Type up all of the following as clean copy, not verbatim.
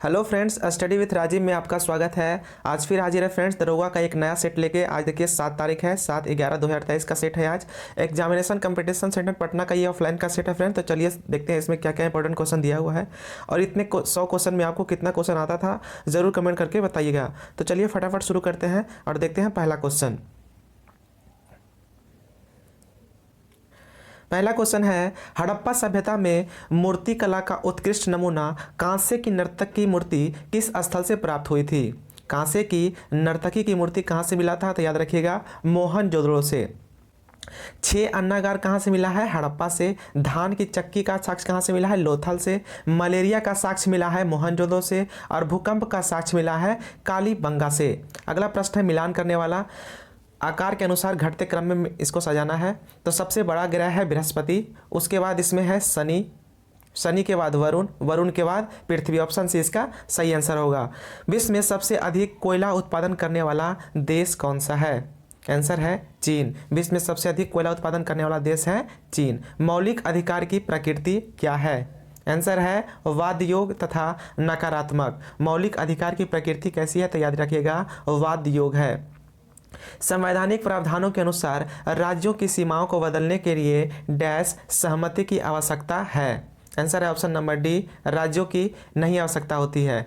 Hello friends, study with Rajeev में आपका स्वागत है। आज फिर हाजिर है फ्रेंड्स दरोगा का एक नया सेट लेके। आज देखिए 7 तारीख है, 7/11/2023 का सेट है। आज एग्जामिनेशन कंपटीशन सेंटर पटना का ये ऑफलाइन का सेट है फ्रेंड्स। तो चलिए देखते हैं इसमें क्या क्या इंपॉर्टेंट क्वेश्चन दिया हुआ है और इतने 100 क्वेश्चन में आपको कितना क्वेश्चन आता था ज़रूर कमेंट करके बताइएगा। तो चलिए फटाफट शुरू करते हैं और देखते हैं पहला क्वेश्चन। पहला क्वेश्चन है, हड़प्पा सभ्यता में मूर्ति कला का उत्कृष्ट नमूना कांसे की नर्तक की मूर्ति किस स्थल से प्राप्त हुई थी? कांसे की नर्तकी की मूर्ति कहाँ से मिला था? तो याद रखिएगा मोहनजोदड़ो से। 6 अन्नागार कहाँ से मिला है? हड़प्पा से। धान की चक्की का साक्ष्य कहाँ से मिला है? लोथल से। मलेरिया का साक्ष्य मिला है मोहनजोदड़ो से और भूकंप का साक्ष्य मिला है कालीबंगा से। अगला प्रश्न है मिलान करने वाला। आकार के अनुसार घटते क्रम में इसको सजाना है। तो सबसे बड़ा ग्रह है बृहस्पति, उसके बाद इसमें है शनि, शनि के बाद वरुण, वरुण के बाद पृथ्वी। ऑप्शन सी इसका सही आंसर होगा। विश्व में सबसे अधिक कोयला उत्पादन करने वाला देश कौन सा है? आंसर है चीन। विश्व में सबसे अधिक कोयला उत्पादन करने वाला देश है चीन। मौलिक अधिकार की प्रकृति क्या है? आंसर है वाद योग तथा नकारात्मक। मौलिक अधिकार की प्रकृति कैसी है? तो याद रखिएगा वाद योग है। संवैधानिक प्रावधानों के अनुसार राज्यों की सीमाओं को बदलने के लिए डैश सहमति की आवश्यकता है? आंसर है ऑप्शन नंबर डी, राज्यों की नहीं आवश्यकता होती है।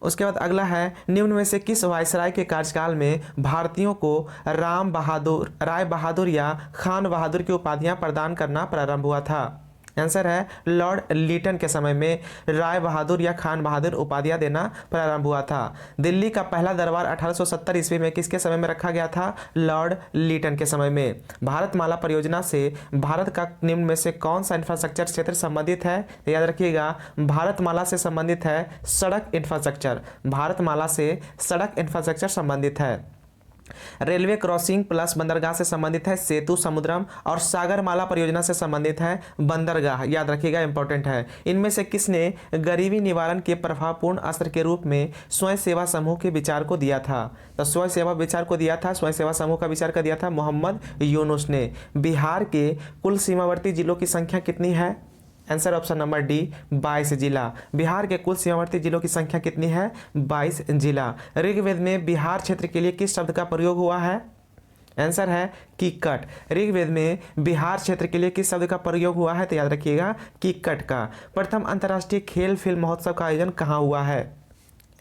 उसके बाद अगला है, निम्न में से किस वायसराय के कार्यकाल में भारतीयों को राम बहादुर, राय बहादुर या खान बहादुर की उपाधियां प्रदान करना प्रारंभ हुआ था? आंसर है लॉर्ड लीटन के समय में राय बहादुर या खान बहादुर उपाधियां देना प्रारंभ हुआ था। दिल्ली का पहला दरबार 1870 ईस्वी में किसके समय में रखा गया था? लॉर्ड लीटन के समय में। भारतमाला परियोजना से भारत का निम्न में से कौन सा इंफ्रास्ट्रक्चर क्षेत्र संबंधित है? याद रखिएगा भारतमाला से संबंधित है सड़क इंफ्रास्ट्रक्चर। भारतमाला से सड़क इंफ्रास्ट्रक्चर संबंधित है। रेलवे क्रॉसिंग प्लस बंदरगाह से संबंधित है सेतु समुद्रम और सागरमाला परियोजना से संबंधित है बंदरगाह। याद रखिएगा इंपॉर्टेंट है। इनमें से किसने गरीबी निवारण के प्रभावपूर्ण अस्त्र के रूप में स्वयं सेवा समूह के विचार को दिया था? तो स्वयं सेवा विचार को दिया था, स्वयं सेवा समूह का विचार कर दिया था मोहम्मद यूनुस ने। बिहार के कुल सीमावर्ती जिलों की संख्या कितनी है? आंसर ऑप्शन नंबर डी 22 जिला। बिहार के कुल सीमावर्ती जिलों की संख्या कितनी है? 22 जिला। ऋग्वेद में बिहार क्षेत्र के लिए किस शब्द का प्रयोग हुआ है? आंसर है कीकट। ऋग्वेद में बिहार क्षेत्र के लिए किस शब्द का प्रयोग हुआ है? तो याद रखिएगा कीकट का। प्रथम अंतर्राष्ट्रीय खेल फिल्म महोत्सव का आयोजन कहाँ हुआ है?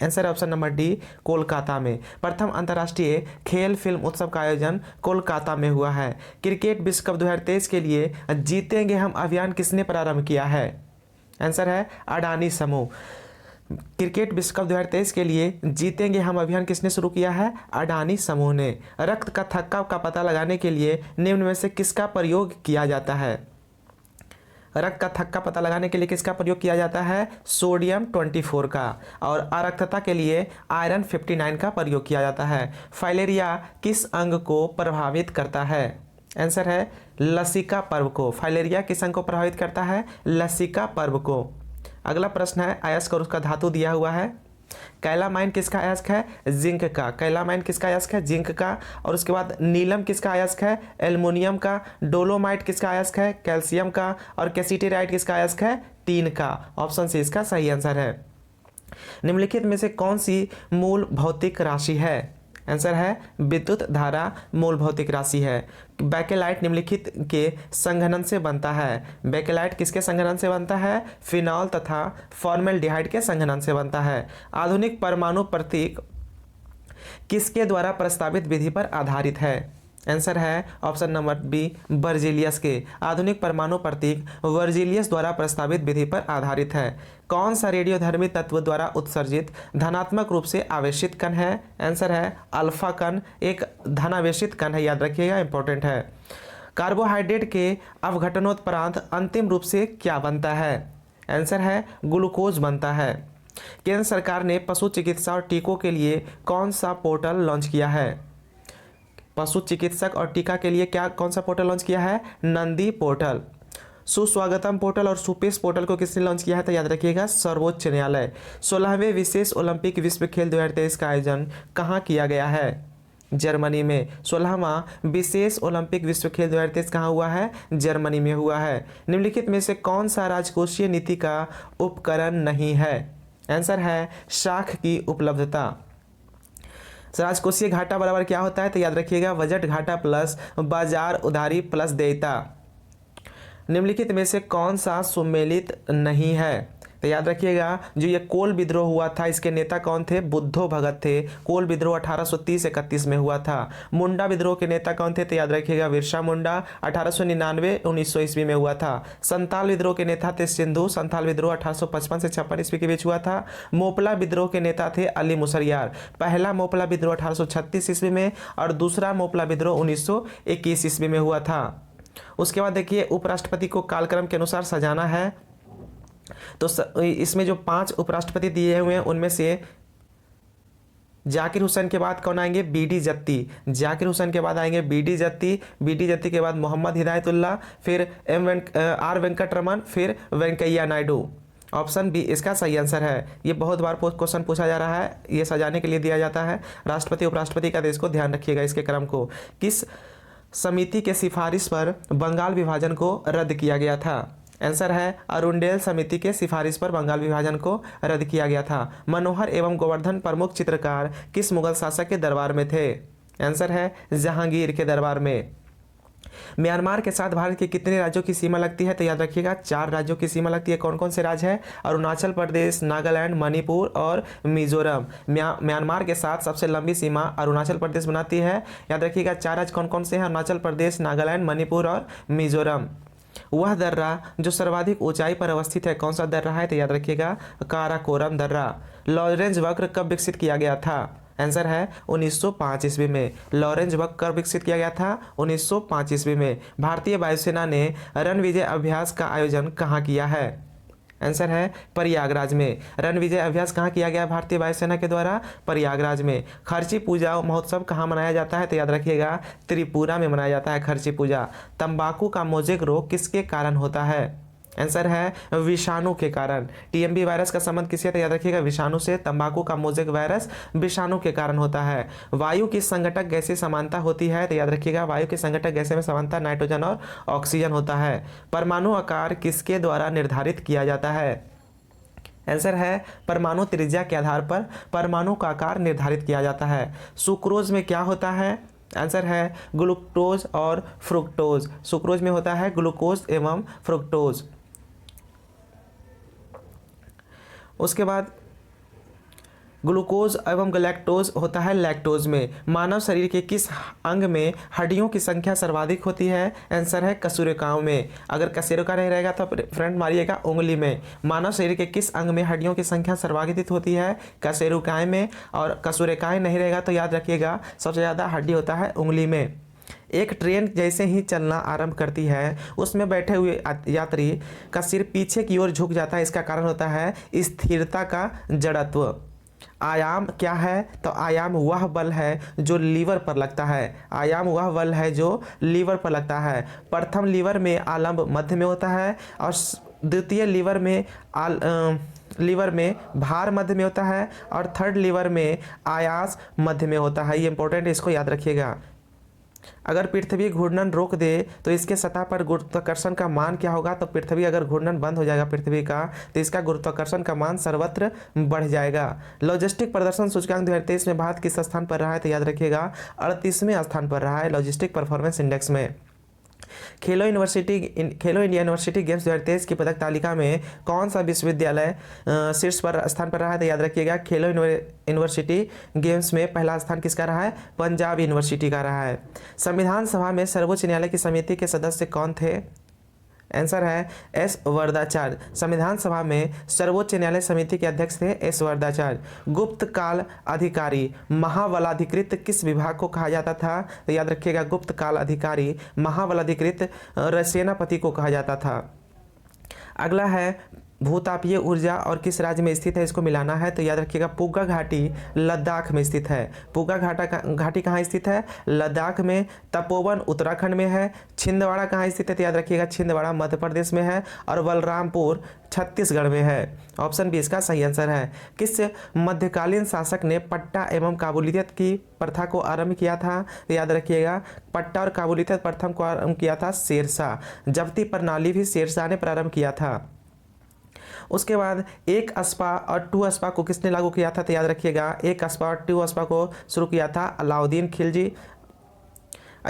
Answer option number D Kolkata में। प्रथम अंतर्राष्ट्रीय खेल फिल्म उत्सव का आयोजन कोलकाता में हुआ है। क्रिकेट विश्व कप 2023 के लिए जीतेंगे हम अभियान किसने प्रारंभ किया है? आंसर है अडानी समूह। क्रिकेट विश्व कप 2023 के लिए जीतेंगे हम अभियान किसने शुरू किया है? अडानी समूह ने। रक्त का थक्का का पता लगाने के लिए निम्न में से किसका प्रयोग किया जाता है? रक्त का थक्का पता लगाने के लिए किसका प्रयोग किया जाता है? सोडियम 24 का। और अरक्तता के लिए आयरन 59 का प्रयोग किया जाता है। फाइलेरिया किस अंग को प्रभावित करता है? आंसर है लसिका पर्व को। फाइलेरिया किस अंग को प्रभावित करता है? लसिका पर्व को। अगला प्रश्न है, अयस्क और उसका धातु दिया हुआ है। कैलामाइन किसका अयस्क है? जिंक का। कैलामाइन किसका अयस्क है? जिंक का। और उसके बाद नीलम किसका अयस्क है? एल्युमिनियम का। डोलोमाइट किसका अयस्क है? कैल्शियम का। और कैसिटेराइट किसका अयस्क है? टीन का। ऑप्शन सी इसका सही आंसर है। निम्नलिखित में से कौन सी मूल भौतिक राशि है? आंसर है विद्युत धारा मूल भौतिक राशि है। बेकेलाइट निम्नलिखित के संघनन से बनता है। बेकेलाइट किसके संघनन से बनता है? फिनॉल तथा फॉर्मेल्डिहाइड के संघनन से बनता है। आधुनिक परमाणु प्रतीक किसके द्वारा प्रस्तावित विधि पर आधारित है? आंसर है ऑप्शन नंबर बी वर्जिलियस के। आधुनिक परमाणु प्रतीक वर्जिलियस द्वारा प्रस्तावित विधि पर आधारित है। कौन सा रेडियोधर्मी तत्व द्वारा उत्सर्जित धनात्मक रूप से आवेशित कण है? आंसर है अल्फा कण एक धनावेशित कण है। याद रखिएगा इंपॉर्टेंट है। कार्बोहाइड्रेट के अवघटनोत्परांत अंतिम रूप से क्या बनता है? आंसर है ग्लूकोज बनता है। केंद्र सरकार ने पशु चिकित्सा और टीकों के लिए कौन सा पोर्टल लॉन्च किया है? पशु चिकित्सक और टीका के लिए क्या कौन सा पोर्टल लॉन्च किया है? नंदी पोर्टल। सुस्वागतम पोर्टल और सुपेश पोर्टल को किसने लॉन्च किया है? तो याद रखिएगा सर्वोच्च न्यायालय। 16वें विशेष ओलंपिक विश्व खेल 2023 का आयोजन कहाँ किया गया है? जर्मनी में। 16वां विशेष ओलंपिक विश्व खेल 2023 कहाँ हुआ है? जर्मनी में हुआ है। निम्नलिखित में से कौन सा राजकोषीय नीति का उपकरण नहीं है? आंसर है साख की उपलब्धता। राजकोषीय घाटा बराबर क्या होता है? तो याद रखिएगा बजट घाटा प्लस बाजार उधारी प्लस देयता। निम्नलिखित में से कौन सा सुमेलित नहीं है? तो याद रखिएगा जो ये कोल विद्रोह हुआ था इसके नेता कौन थे? बुद्धो भगत थे। कोल विद्रोह 1830-31 में हुआ था। मुंडा विद्रोह के नेता कौन थे? तो याद रखिएगा बिरसा मुंडा 1899-1900 ईस्वी में हुआ था। संताल विद्रोह के नेता थे सिंधु। संताल विद्रोह 1855 से 56 ईस्वी के बीच हुआ था। मोपला विद्रोह के नेता थे अली मुसरियार। पहला मोपला विद्रोह 1836 ईस्वी में और दूसरा मोपला विद्रोह 1921 ईस्वी में हुआ था। उसके बाद देखिए उपराष्ट्रपति को कालक्रम के अनुसार सजाना है। तो इसमें जो 5 उपराष्ट्रपति दिए हुए हैं उनमें से जाकिर हुसैन के बाद कौन आएंगे? बीडी जत्ती। जाकिर हुसैन के बाद आएंगे बीडी जत्ती। बीडी जत्ती के बाद मोहम्मद हिदायतुल्लाह, फिर आर वेंकटरमन, फिर वेंकैया नायडू। ऑप्शन बी इसका सही आंसर है। ये बहुत बार क्वेश्चन पूछा जा रहा है, ये सजाने के लिए दिया जाता है राष्ट्रपति उपराष्ट्रपति का। देश को ध्यान रखिएगा इसके क्रम को। किस समिति के सिफारिश पर बंगाल विभाजन को रद्द किया गया था? आंसर है अरुंडेल समिति के सिफारिश पर बंगाल विभाजन को रद्द किया गया था। मनोहर एवं गोवर्धन प्रमुख चित्रकार किस मुगल शासक के दरबार में थे? आंसर है जहांगीर के दरबार में। म्यांमार के साथ भारत के कितने राज्यों की सीमा लगती है? तो याद रखिएगा 4 राज्यों की सीमा लगती है। कौन कौन से राज्य है? अरुणाचल प्रदेश, नागालैंड, मणिपुर और मिजोरम। म्यांमार के साथ सबसे लंबी सीमा अरुणाचल प्रदेश बनाती है। याद रखिएगा 4 राज्य कौन कौन से हैं? अरुणाचल प्रदेश, नागालैंड, मणिपुर और मिजोरम। वह दर्रा जो सर्वाधिक ऊंचाई पर अवस्थित है कौन सा दर्रा है? तो याद रखिएगा काराकोरम दर्रा। लॉरेंज वक्र कब विकसित किया गया था? आंसर है 1905 ईस्वी में। लॉरेंज वक्र कब विकसित किया गया था? 1905 ईस्वी में। भारतीय वायुसेना ने रणविजय अभ्यास का आयोजन कहाँ किया है? आंसर है प्रयागराज में। रणविजय अभ्यास कहाँ किया गया भारतीय वायुसेना के द्वारा? प्रयागराज में। खर्ची पूजा महोत्सव कहाँ मनाया जाता है? तो याद रखिएगा त्रिपुरा में मनाया जाता है खर्ची पूजा। तंबाकू का मोजेक रोग किसके कारण होता है? आंसर है विषाणु के कारण। टीएमबी वायरस का संबंध किससे? तो याद रखिएगा विषाणु से। तंबाकू का मोजेक वायरस विषाणु के कारण होता है। वायु की संघटक गैसीय समानता होती है? तो याद रखिएगा वायु की संघटक गैसें में समानता नाइट्रोजन और ऑक्सीजन होता है। परमाणु आकार किसके द्वारा निर्धारित किया जाता है? आंसर है परमाणु त्रिज्या के आधार पर परमाणु का आकार निर्धारित किया जाता है। सुक्रोज में क्या होता है? आंसर है ग्लूकोज और फ्रुक्टोज। सुक्रोज में होता है ग्लूकोज एवं फ्रुक्टोज। उसके बाद ग्लूकोज एवं गैलेक्टोज होता है लैक्टोज में। मानव शरीर के किस अंग में हड्डियों की संख्या सर्वाधिक होती है? आंसर है कशेरुकाओं में। अगर कशेरुका नहीं रहेगा तो फ्रेंड मारिएगा उंगली में। मानव शरीर के किस अंग में हड्डियों की संख्या सर्वाधिक होती है? कशेरुकाएं में। और कशेरुकाएं नहीं रहेगा तो याद रखिएगा सबसे ज़्यादा हड्डी होता है उंगली में। एक ट्रेन जैसे ही चलना आरंभ करती है उसमें बैठे हुए यात्री का सिर पीछे की ओर झुक जाता है। इसका कारण होता है स्थिरता का जड़त्व। आयाम क्या है? तो आयाम वह बल है जो लीवर पर लगता है। आयाम वह बल है जो लीवर पर लगता है। प्रथम लीवर में आलंब मध्य में होता है और द्वितीय लीवर में भार मध्य में होता है और थर्ड लीवर में आयास मध्य में होता है। ये इंपॉर्टेंट है, इसको याद रखिएगा। अगर पृथ्वी घूर्णन रोक दे तो इसके सतह पर गुरुत्वाकर्षण का मान क्या होगा? तो पृथ्वी अगर घूर्णन बंद हो जाएगा पृथ्वी का तो इसका गुरुत्वाकर्षण का मान सर्वत्र बढ़ जाएगा। लॉजिस्टिक प्रदर्शन सूचकांक 2023 में भारत किस स्थान पर रहा है? तो याद रखिएगा 38वें स्थान पर रहा है लॉजिस्टिक परफॉर्मेंस इंडेक्स में। खेलो इंडिया यूनिवर्सिटी गेम्स 2023 की पदक तालिका में कौन सा विश्वविद्यालय शीर्ष पर स्थान पर रहा है? तो याद रखिएगा खेलो यूनिवर्सिटी गेम्स में पहला स्थान किसका रहा है? पंजाब यूनिवर्सिटी का रहा है। संविधान सभा में सर्वोच्च न्यायालय की समिति के सदस्य कौन थे? आंसर है एस वरदाचार्य। संविधान सभा में सर्वोच्च न्यायालय समिति के अध्यक्ष थे एस वरदाचार्य। गुप्त काल अधिकारी महाबलाधिकृत किस विभाग को कहा जाता था? तो याद रखिएगा गुप्त काल अधिकारी महाबलाधिकृत सेनापति को कहा जाता था। अगला है भूतापीय ऊर्जा और किस राज्य में स्थित है, इसको मिलाना है तो याद रखिएगा पुग्गा घाटी लद्दाख में स्थित है। पुग्गा घाटी कहाँ स्थित है, लद्दाख में। तपोवन उत्तराखंड में है। छिंदवाड़ा कहाँ स्थित है तो याद रखिएगा छिंदवाड़ा मध्य प्रदेश में है। और बलरामपुर छत्तीसगढ़ में है। ऑप्शन बी इसका सही आंसर है। किस मध्यकालीन शासक ने पट्टा एवं काबूलियत की प्रथा को आरंभ किया था तो याद रखिएगा पट्टा और काबूलियत प्रथम को आरंभ किया था शेरशाह। जब्ती प्रणाली भी शेरशाह ने प्रारंभ किया था। उसके बाद एक अस्पा और टू अस्पा को किसने लागू किया था तो याद रखिएगा एक अस्पा और टू अस्पा को शुरू किया था अलाउद्दीन खिलजी।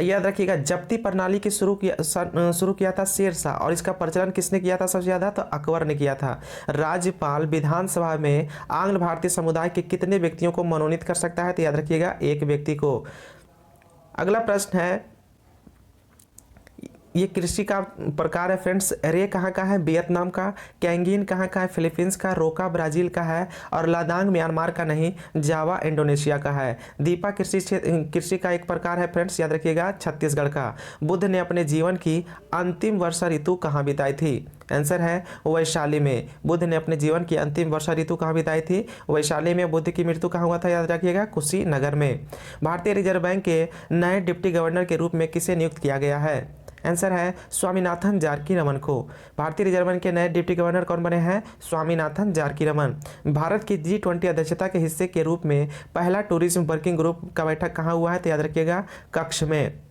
याद रखिएगा जब्ती प्रणाली की शुरू किया था शेरशाह और इसका प्रचलन किसने किया था सबसे ज़्यादा तो अकबर ने किया था। राज्यपाल विधानसभा में आंग्ल भारतीय समुदाय के कितने व्यक्तियों को मनोनीत कर सकता है तो याद रखिएगा एक व्यक्ति को। अगला प्रश्न है, ये कृषि का प्रकार है फ्रेंड्स। रे कहाँ का है, वियतनाम का। कैंगिन कहाँ का है, फिलीपींस का। रोका ब्राजील का है। और लादांग म्यांमार का नहीं, जावा इंडोनेशिया का है। दीपा कृषि का एक प्रकार है फ्रेंड्स, याद रखिएगा छत्तीसगढ़ का। बुद्ध ने अपने जीवन की अंतिम वर्षा ऋतु कहाँ बिताई थी, आंसर है वैशाली में। बुद्ध ने अपने जीवन की अंतिम वर्षा ऋतु कहाँ बिताई थी, वैशाली में। बुद्ध की मृत्यु कहाँ हुआ था, याद रखिएगा कुशीनगर में। भारतीय रिजर्व बैंक के नए डिप्टी गवर्नर के रूप में किसे नियुक्त किया गया है, आंसर है स्वामीनाथन जारकीरमन को। भारतीय रिजर्व बैंक के नए डिप्टी गवर्नर कौन बने हैं, स्वामीनाथन जारकीरमन। भारत की G20 अध्यक्षता के हिस्से के रूप में पहला टूरिज्म वर्किंग ग्रुप का बैठक कहाँ हुआ है तो याद रखिएगा कक्ष में।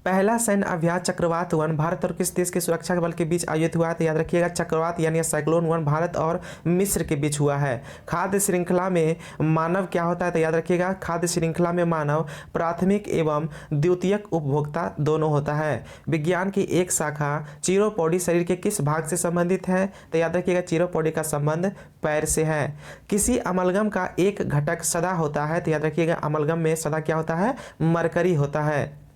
पहला सैन्य अभ्यास चक्रवात 1 भारत और किस देश के सुरक्षा बल के बीच आयोजित हुआ है तो याद रखिएगा चक्रवात यानी साइक्लोन 1 भारत और मिस्र के बीच हुआ है। खाद्य श्रृंखला में मानव क्या होता है तो याद रखिएगा खाद्य श्रृंखला में मानव प्राथमिक एवं द्वितीयक उपभोक्ता दोनों होता है। विज्ञान की एक शाखा चिरोपोडी शरीर के किस भाग से संबंधित है तो याद रखिएगा चिरोपोडी का संबंध पैर से है। किसी अमलगम का एक घटक सदा होता है तो याद रखिएगा अमलगम में सदा क्या होता है, मरकरी होता है।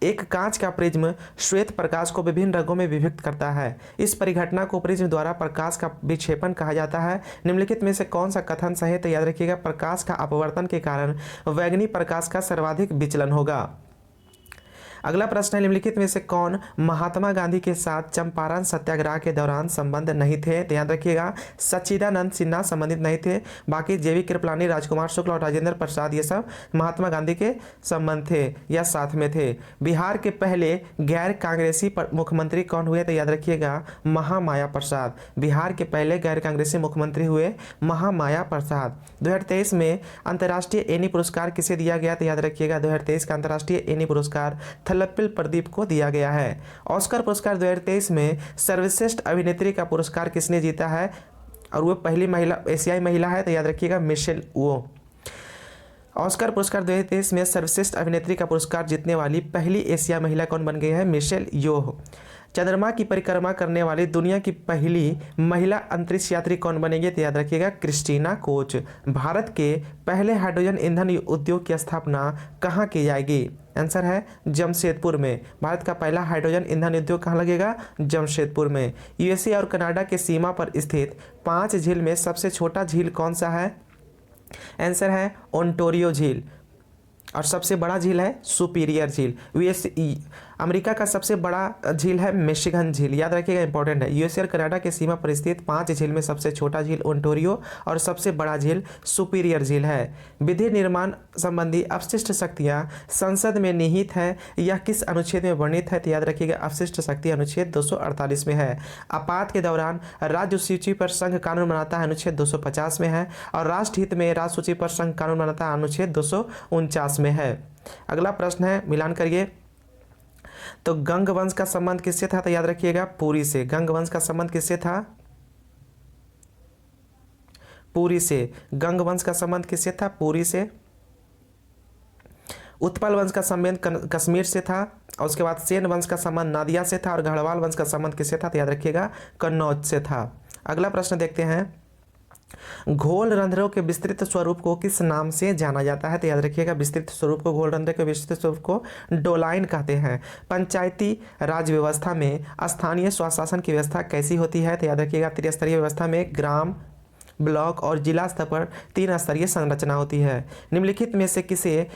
एक कांच का प्रिज्म श्वेत प्रकाश को विभिन्न रंगों में विभक्त करता है। इस परिघटना को प्रिज्म द्वारा प्रकाश का विक्षेपण कहा जाता है। निम्नलिखित में से कौन सा कथन सही है तो याद रखिएगा प्रकाश का अपवर्तन के कारण वैगनी प्रकाश का सर्वाधिक विचलन होगा। अगला प्रश्न है, निम्नलिखित में से कौन महात्मा गांधी के साथ चंपारण सत्याग्रह के दौरान संबंध नहीं थे तो याद रखिएगा सच्चिदानंद सिन्हा संबंधित नहीं थे। बाकी जेवी कृपलानी, राजकुमार शुक्ल और राजेंद्र प्रसाद ये सब महात्मा गांधी के संबंध थे या साथ में थे। बिहार के पहले गैर कांग्रेसी मुख्यमंत्री कौन हुए तो याद रखिएगा महामाया प्रसाद। बिहार के पहले गैर कांग्रेसी मुख्यमंत्री हुए महामाया प्रसाद। 2023 में अंतर्राष्ट्रीय एनी पुरस्कार किसे दिया गया तो याद रखिएगा 2023 का अंतर्राष्ट्रीय एनी पुरस्कार थलप्पिल प्रदीप को दिया गया है। ऑस्कर पुरस्कार 2023 में सर्वश्रेष्ठ अभिनेत्री का पुरस्कार किसने जीता है और वो पहली महिला एशियाई महिला है तो याद रखिएगा मिशेल वो। ऑस्कर पुरस्कार 2023 में सर्वश्रेष्ठ अभिनेत्री का पुरस्कार जीतने वाली पहली एशियाई महिला कौन बन गई है, मिशेल योह। चंद्रमा की परिक्रमा करने वाली दुनिया की पहली महिला अंतरिक्ष यात्री कौन बनेगी तो याद रखिएगा क्रिस्टीना कोच। भारत के पहले हाइड्रोजन ईंधन उद्योग की स्थापना कहाँ की जाएगी, आंसर है जमशेदपुर में। भारत का पहला हाइड्रोजन ईंधन उद्योग कहाँ लगेगा, जमशेदपुर में। यूएसए और कनाडा के सीमा पर स्थित 5 झील में सबसे छोटा झील कौन सा है, आंसर है ओंटारियो झील। और सबसे बड़ा झील है सुपीरियर झील। अमेरिका का सबसे बड़ा झील है मिशिगन झील, याद रखिएगा इंपॉर्टेंट है। यूएसए और कनाडा के सीमा पर स्थित 5 झील में सबसे छोटा झील ओंटारियो और सबसे बड़ा झील सुपीरियर झील है। विधि निर्माण संबंधी अवशिष्ट शक्तियाँ संसद में निहित है यह किस अनुच्छेद में वर्णित है तो याद रखिएगा अवशिष्ट शक्ति अनुच्छेद 248 में है। आपात के दौरान राज्य सूची पर संघ कानून बनाता है अनुच्छेद 250 में है। और राष्ट्र हित में राज्य सूची पर संघ कानून बनाता है अनुच्छेद 249 में है। अगला प्रश्न है, मिलान करिए। तो गंग वंश का संबंध किससे था तो याद रखिएगा पुरी से। गंग वंश का संबंध किससे था, पुरी से। गंग वंश का संबंध किससे था, पुरी से। उत्पल वंश का संबंध कश्मीर से था। और उसके बाद सेन वंश का संबंध नादिया से था। और गढ़वाल वंश का संबंध किससे था तो याद रखिएगा कन्नौज से था। अगला प्रश्न देखते हैं, घोल रंध्रों के विस्तृत स्वरूप को किस नाम से जाना जाता है तो याद रखिएगा विस्तृत स्वरूप को, घोल रंध्र के विस्तृत स्वरूप को डोलाइन कहते हैं। पंचायती राज व्यवस्था में स्थानीय स्वशासन की व्यवस्था कैसी होती है तो याद रखिएगा त्रिस्तरीय व्यवस्था में ग्राम, ब्लॉक और जिला स्तर पर 3 स्तरीय संरचना होती है। निम्नलिखित में से किसे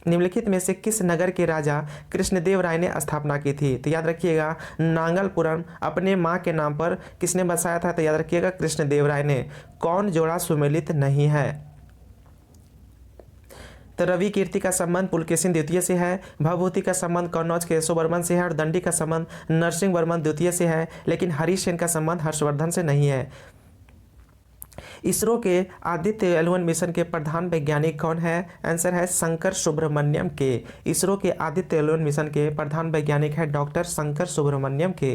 निम्नलिखित में से किस नगर के राजा कृष्णदेव राय ने स्थापना की थी? तो याद रखिएगा नांगलपुरम अपने मां के नाम पर किसने बसाया था? तो याद रखिएगा कृष्णदेव राय ने। कौन जोड़ा सुमेलित नहीं है? तो रवि कीर्ति का संबंध पुलकेशिन द्वितीय से है, भवभूति का संबंध कन्नौज केशव वर्मन से है और दंडी का संबंध नरसिंह वर्मन द्वितीय से है, लेकिन हरिसेन का संबंध हर्षवर्धन से नहीं है। इसरो के आदित्य L1 मिशन के प्रधान वैज्ञानिक कौन है? आंसर है शंकर सुब्रमण्यम के। इसरो के आदित्य L1 मिशन के प्रधान वैज्ञानिक है डॉक्टर शंकर सुब्रमण्यम के।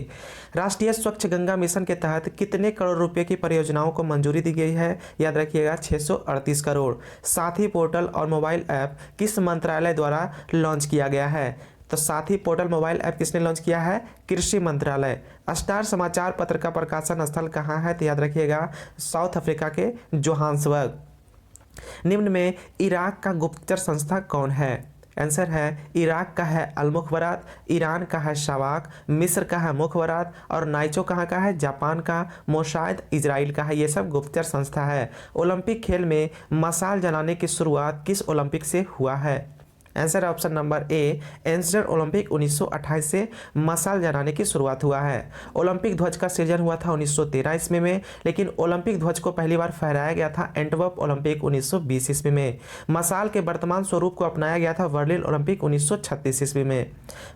राष्ट्रीय स्वच्छ गंगा मिशन के तहत कितने करोड़ रुपए की परियोजनाओं को मंजूरी दी गई है? याद रखिएगा 638 करोड़। साथी पोर्टल और मोबाइल ऐप किस मंत्रालय द्वारा लॉन्च किया गया है? तो साथी पोर्टल मोबाइल ऐप किसने लॉन्च किया है? कृषि मंत्रालय। स्टार समाचार पत्र का प्रकाशन स्थल कहाँ है? तो याद रखिएगा साउथ अफ्रीका के जोहान्सबर्ग। निम्न में इराक का गुप्तचर संस्था कौन है? आंसर है इराक का है अल मुखबरात, ईरान का है शवाक, मिस्र का है मुखबरात और नाइचो कहाँ का है? जापान का, मोसाद इजराइल का है। ये सब गुप्तचर संस्था है। ओलंपिक खेल में मशाल जलाने की शुरुआत किस ओलंपिक से हुआ है? Answer option number A Amsterdam Olympic 1928 से मशाल जलाने की शुरुआत हुआ है। ओलंपिक ध्वज का सृजन हुआ था 1913 ईस्वी में, लेकिन ओलंपिक ध्वज को पहली बार फहराया गया था एंटवर्प ओलंपिक 1920 ईस्वी में। मशाल के वर्तमान स्वरूप को अपनाया गया था बर्लिन ओलंपिक 1936 ईस्वी में।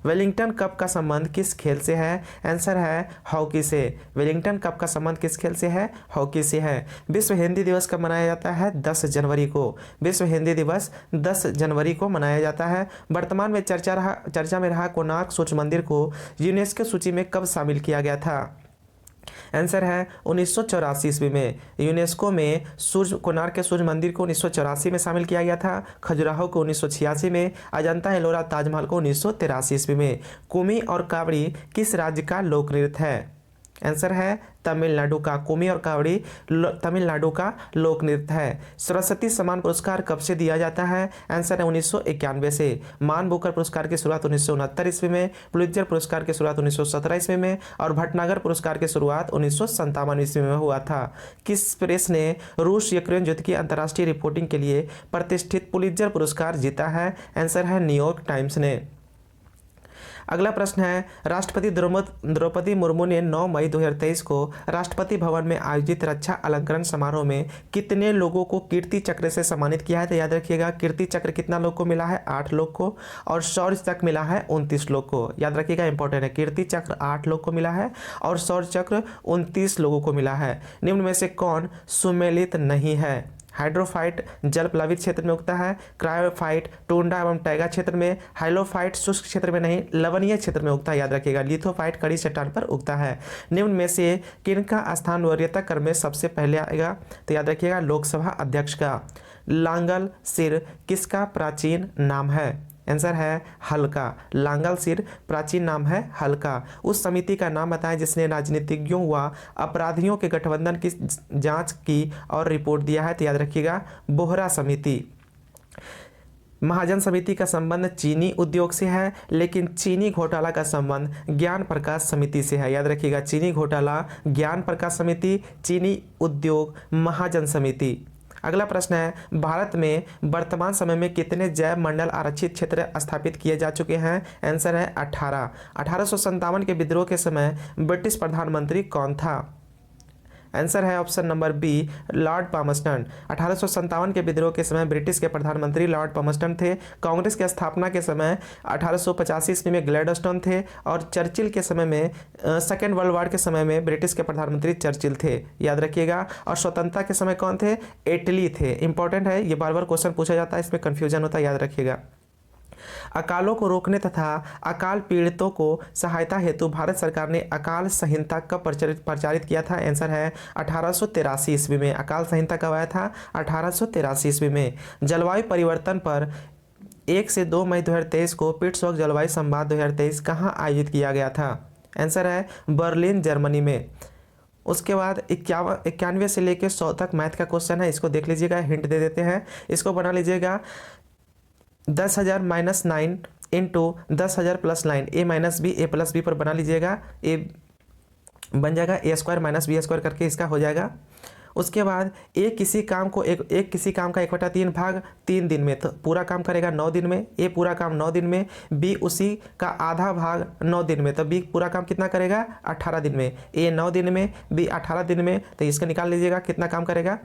वेलिंगटन कप का संबंध किस खेल से है? आंसर है हॉकी से। वेलिंगटन कप का संबंध किस खेल से है? हॉकी से है। विश्व हिंदी दिवस कब मनाया जाता है? 10 जनवरी को। विश्व हिंदी दिवस 10 जनवरी को मनाया जाता है। वर्तमान में चर्चा में रहा कोणार्क सूर्य मंदिर को यूनेस्को सूची में कब शामिल किया गया था? आंसर है 1984 ईस्वी में। यूनेस्को में कोणार्क के सूर्य मंदिर को 1984 में शामिल किया गया था। खजुराहो को 1986 में, अजंता एलोरा ताजमहल को 1983 ईस्वी में। कुमी और कावड़ी किस राज्य का लोक नृत्य है? आंसर है तमिलनाडु का। कुमी और कावड़ी तमिलनाडु का लोक नृत्य है। सरस्वती सम्मान पुरस्कार कब से दिया जाता है? आंसर है 1991 से। मान बुकर पुरस्कार की शुरुआत 1969 ईस्वी में, पुलित्जर पुरस्कार की शुरुआत 1917 ईस्वी में और भटनागर पुरस्कार की शुरुआत 1957 ईस्वी में हुआ था। किस प्रेस ने रूस यूक्रेन युद्ध की अंतर्राष्ट्रीय रिपोर्टिंग के लिए प्रतिष्ठित पुलित्जर पुरस्कार जीता है? आंसर है न्यूयॉर्क टाइम्स ने। अगला प्रश्न है राष्ट्रपति द्रौपदी मुर्मू ने 9 मई 2023 को राष्ट्रपति भवन में आयोजित रक्षा अलंकरण समारोह में कितने लोगों को कीर्ति चक्र से सम्मानित किया है? तो याद रखिएगा कीर्ति चक्र कितना लोग को मिला है? 8 लोग को। और शौर्य चक्र मिला है 29 लोग को। याद रखिएगा इंपॉर्टेंट है, कीर्ति चक्र 8 लोग को मिला है और शौर्य चक्र 29 लोगों को मिला है। निम्न में से कौन सुमेलित नहीं है? हाइड्रोफाइट जल प्लावित क्षेत्र में उगता है, क्रायोफाइट टुंड्रा एवं टैगा क्षेत्र में, हाइलोफाइट शुष्क क्षेत्र में नहीं लवणीय क्षेत्र में उगता है। याद रखिएगा लिथोफाइट कड़ी चट्टान पर उगता है। निम्न में से किनका स्थान वरीयता क्रम में सबसे पहले आएगा? तो याद रखिएगा लोकसभा अध्यक्ष का। लांगल सिर किसका प्राचीन नाम है? आंसर है हल्का। लांगल सिर प्राचीन नाम है हल्का। उस समिति का नाम बताएं जिसने राजनीतिज्ञों व अपराधियों के गठबंधन की जांच की और रिपोर्ट दिया है? तो याद रखिएगा बोहरा समिति। महाजन समिति का संबंध चीनी उद्योग से है, लेकिन चीनी घोटाला का संबंध ज्ञान प्रकाश समिति से है। याद रखिएगा चीनी घोटाला ज्ञान प्रकाश समिति, चीनी उद्योग महाजन समिति। अगला प्रश्न है भारत में वर्तमान समय में कितने जैव मंडल आरक्षित क्षेत्र स्थापित किए जा चुके हैं? आंसर है 18। 1857 के विद्रोह के समय ब्रिटिश प्रधानमंत्री कौन था? आंसर है option number B Lord Palmerston. 1857 के विद्रोह के समय ब्रिटिश के प्रधानमंत्री लॉर्ड पामस्टन थे। कांग्रेस की स्थापना के समय 1885 ईस्वी में ग्लैडस्टोन थे और चर्चिल के समय में सेकेंड वर्ल्ड वॉर के समय में ब्रिटिश के प्रधानमंत्री चर्चिल थे। याद रखिएगा। और स्वतंत्रता के समय कौन थे? एटली थे। इंपॉर्टेंट है, ये बार बार क्वेश्चन पूछा जाता है, इसमें कन्फ्यूजन होता है, याद रखिएगा। अकालों को रोकने तथा अकाल पीड़ितों को सहायता हेतु भारत सरकार ने अकाल संहिता कब प्रचारित किया था? आंसर है 1883 ईस्वी में। अकाल संहिता कब आया था? 1883 ईस्वी में। जलवायु परिवर्तन पर 1 से 2 मई 2023 को पिट्सबर्ग जलवायु संवाद 2023 कहाँ आयोजित किया गया था? आंसर है बर्लिन जर्मनी में। उसके बाद 91 से लेकर 100 तक मैथ का क्वेश्चन है, इसको देख लीजिएगा, हिंट दे देते हैं। इसको बना लीजिएगा 10,000 - 9 into 10,000 + 9 a - b a + b पर बना लीजिएगा। ए बन जाएगा a² - b² करके इसका हो जाएगा। उसके बाद एक किसी काम का 1/3 भाग 3 दिन में, तो पूरा काम करेगा 9 दिन में। ए पूरा काम 9 दिन में, बी उसी का आधा भाग 9 दिन में, तो बी पूरा काम कितना करेगा 18 दिन में। ए 9 दिन में, बी 18 दिन में, तो इसका निकाल लीजिएगा कितना काम करेगा।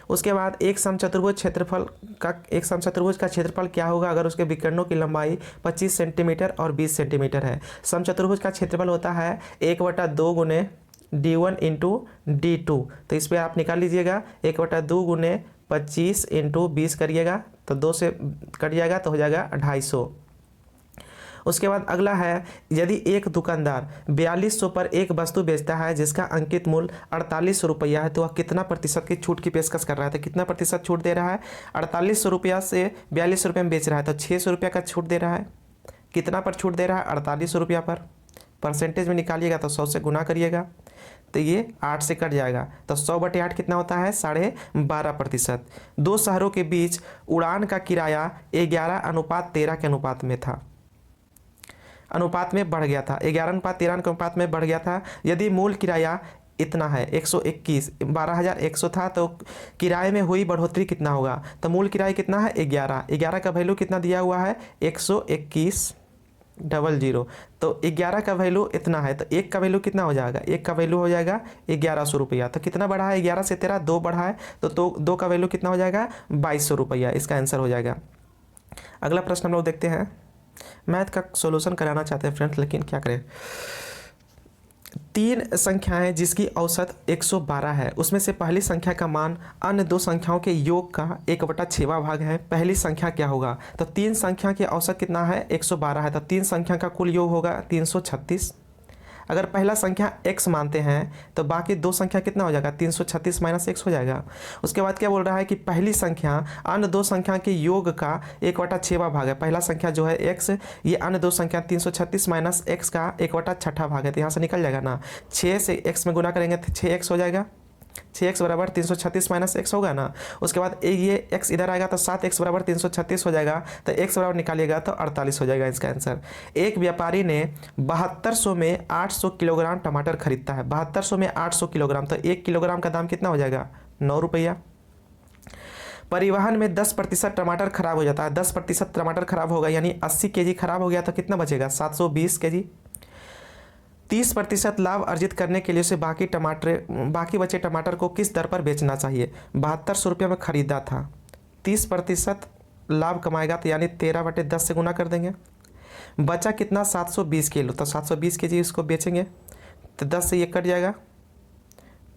उसके बाद एक समचतुर्भुज का क्षेत्रफल क्या होगा अगर उसके विकर्णों की लंबाई 25 सेंटीमीटर और 20 सेंटीमीटर है। समचतुर्भुज का क्षेत्रफल होता है 1/2 गुने d1 इंटू d2, तो इस पर आप निकाल लीजिएगा 1/2 गुने 25 इंटू 20 करिएगा तो 2 से कट जाएगा तो हो जाएगा 250। उसके बाद अगला है, यदि एक दुकानदार 4200 पर एक वस्तु बेचता है जिसका अंकित मूल्य 4800 रुपया है, तो वह कितना प्रतिशत की छूट की पेशकश कर रहा है। तो कितना प्रतिशत छूट दे रहा है, 4800 रुपया से 4200 रुपये में बेच रहा है तो 600 रुपया का छूट दे रहा है। कितना पर छूट दे रहा है, 4800 रुपया पर। परसेंटेज में निकालिएगा तो 100 से गुना करिएगा तो ये 8 से कट जाएगा, तो 100/8 कितना होता है, 12.5%। दो शहरों के बीच उड़ान का किराया 11:13 के अनुपात में था, अनुपात में बढ़ गया था, 11:13 के अनुपात में बढ़ गया था। यदि मूल किराया इतना है 121, 12,100 था, तो किराए में हुई बढ़ोतरी कितना होगा, तो मूल किराया कितना है 11 का वैल्यू कितना दिया हुआ है 121,000, तो 11 का वैल्यू इतना है, तो 1 का वैल्यू कितना हो जाएगा, 1 का वैल्यू हो जाएगा 1100 रुपया। तो कितना बढ़ा है, 11 से 13 2 बढ़ा है, तो 2 का वैल्यू कितना हो जाएगा 2200 रुपया, इसका आंसर हो जाएगा। अगला प्रश्न हम लोग देखते हैं। मैथ का सॉल्यूशन कराना चाहते हैं फ्रेंड्स, लेकिन क्या करें। 3 संख्याएं जिसकी औसत 112 है, उसमें से पहली संख्या का मान अन्य 2 संख्याओं के योग का 1/6वां भाग है। पहली संख्या क्या होगा, तो 3 संख्या की औसत कितना है 112 है, तो 3 संख्या का कुल योग होगा 336। अगर पहला संख्या x मानते हैं तो बाकी 2 संख्या कितना हो जाएगा 336 - x हो जाएगा। उसके बाद क्या बोल रहा है कि पहली संख्या अन्य 2 संख्या के योग का 1/6वां भाग है। पहला संख्या जो है x, ये अन्य 2 संख्या 336 - x का 1/6 भाग है, तो यहाँ से निकल जाएगा ना, 6 से x में गुना करेंगे तो 6x हो जाएगा, 6x बराबर 336 - x होगा ना। उसके बाद ये x इधर आएगा तो 7x बराबर 336 हो जाएगा, तो x बराबर निकालिएगा तो 48 हो जाएगा इसका आंसर। एक व्यापारी ने 7200 में 800 किलोग्राम टमाटर खरीदता है, 7200 में 800 किलोग्राम, तो 1 किलोग्राम का दाम कितना हो जाएगा 9 रुपया। परिवहन में 10% टमाटर खराब हो जाता है, 10% टमाटर खराब होगा यानी 80 kg खराब हो गया, तो कितना बचेगा 720 kg। 30% लाभ अर्जित करने के लिए उसे बाकी बचे टमाटर को किस दर पर बेचना चाहिए। 7200 रुपये में खरीदा था, 30% लाभ कमाएगा तो यानी 13/10 से गुना कर देंगे। बचा कितना 720 किलो, तो 720 kg इसको बेचेंगे तो 10 से ये कट जाएगा,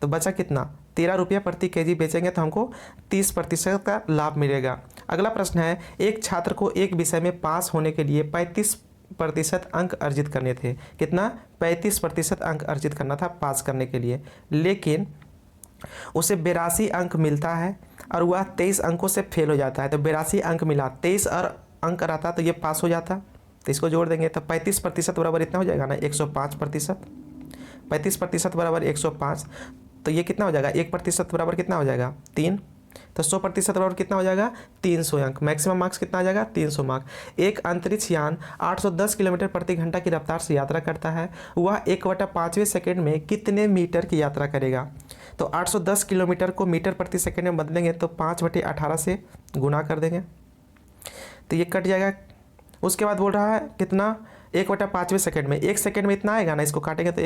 तो बचा कितना 13 रुपया प्रति kg बेचेंगे तो हमको 30% का लाभ मिलेगा। अगला प्रश्न है, एक छात्र को एक विषय में पास होने के लिए 35% अंक अर्जित करने थे। कितना 35% अंक अर्जित करना था पास करने के लिए, लेकिन उसे 82 अंक मिलता है और वह 23 अंकों से फेल हो जाता है। तो 82 अंक मिला, 23 और अंक रहता तो ये पास हो जाता, तो इसको जोड़ देंगे तो 35% बराबर इतना हो जाएगा ना 105%। 35% बराबर 105, तो ये कितना हो जाएगा 1% बराबर कितना हो जाएगा 3, तो 100% बराबर कितना हो जाएगा 300 अंक। मैक्सिमम मार्क्स कितना आ जाएगा 300 मार्क्स। एक अंतरिक्ष यान 810 किलोमीटर प्रति घंटा की रफ्तार से यात्रा करता है, वह 1/5वें सेकंड में कितने मीटर की यात्रा करेगा। तो 810 किलोमीटर को मीटर प्रति सेकंड में बदलेंगे तो 5/18 से गुना कर देंगे तो ये कट जाएगा। उसके बाद बोल रहा है कितना 1/5वें सेकंड में, 1 सेकंड में इतना आएगा ना, इसको काटेंगे तो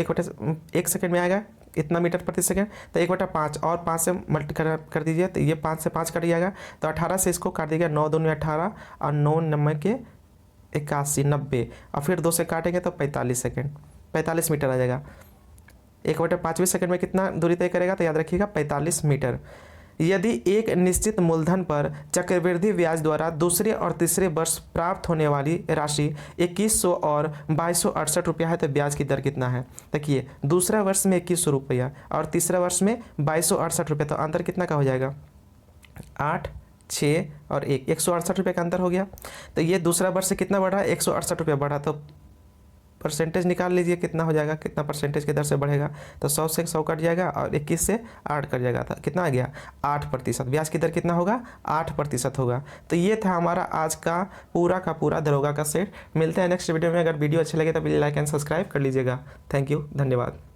1 सेकंड में आएगा इतना मीटर प्रति सेकंड, तो 1/5 और 5 से मल्टीप्लाई कर दीजिए तो ये 5 से 5 कट जाएगा, तो 18 से इसको काट दीजिएगा, 9 दूनी 18 और 9 9 के 81 90 और फिर 2 से काटेंगे तो 45 सेकंड, 45 मीटर आ जाएगा। 1/5वें सेकंड में कितना दूरी तय करेगा, तो याद रखिएगा 45 मीटर। यदि एक निश्चित मूलधन पर चक्रवृद्धि ब्याज द्वारा दूसरे और तीसरे वर्ष प्राप्त होने वाली राशि 2100 और 2268 रुपया है, तो ब्याज की दर कितना है। देखिए दूसरा वर्ष में 2100 रुपया और तीसरा वर्ष में 2268 रुपया, तो अंतर कितना का हो जाएगा 8, 6 और 1, 168 रुपये का अंतर हो गया। तो ये दूसरा वर्ष से कितना बढ़ा 168 रुपया बढ़ा, तो परसेंटेज निकाल लीजिए कितना हो जाएगा, कितना परसेंटेज की दर से बढ़ेगा, तो 100 से 100 कट जाएगा और 21 से 8 कट जाएगा, था कितना आ गया 8%। ब्याज की दर कितना होगा 8% होगा। तो ये था हमारा आज का पूरा दरोगा का सेट। मिलते हैं नेक्स्ट वीडियो में। अगर वीडियो अच्छे लगे तो प्लीज़ लाइक एंड सब्सक्राइब कर लीजिएगा। थैंक यू, धन्यवाद।